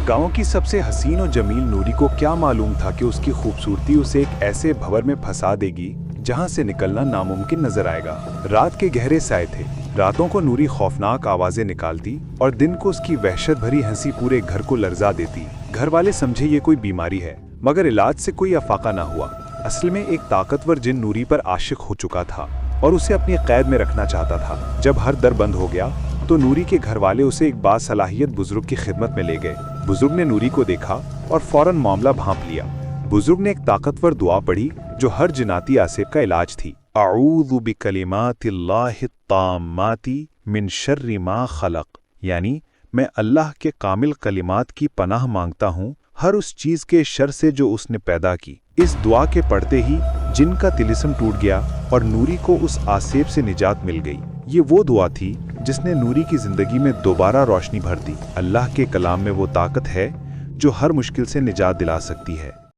गाँव की सबसे हसीन और जमील नूरी को क्या मालूम था कि उसकी खूबसूरती उसे एक ऐसे भंवर में फंसा देगी जहां से निकलना नामुमकिन नजर आएगा। रात के गहरे साए थे। रातों को नूरी खौफनाक आवाजें निकालती और दिन को उसकी वहशत भरी हंसी पूरे घर को लर्जा देती। घर वाले समझे ये कोई बीमारी है, मगर इलाज से कोई अफाका ना हुआ। असल में एक ताकतवर जिन नूरी पर आशिक हो चुका था और उसे अपनी कैद में रखना चाहता था। जब हर दर बंद हो गया तो नूरी के घर वाले उसे एक बासलाहियत बुजुर्ग की खिदमत में ले गए। बुजुर्ग ने नूरी को देखा और फौरन मामला भांप लिया। बुजुर्ग ने एक ताकतवर दुआ पढ़ी जो हर जिनाती आसिफ का इलाज थी। अऊज़ु बिकलिमातिल्लाहि ताम्माति मिन शर्रि मा खलक, यानी मैं अल्लाह के कामिल कलिमात की पनाह मांगता हूँ हर उस चीज के शर से जो उसने पैदा की। इस दुआ के पढ़ते ही जिन का तिलिस्म टूट गया और नूरी को उस आसेब से निजात मिल गई। ये वो दुआ थी जिसने नूरी की जिंदगी में दोबारा रोशनी भर दी। अल्लाह के कलाम में वो ताकत है जो हर मुश्किल से निजात दिला सकती है।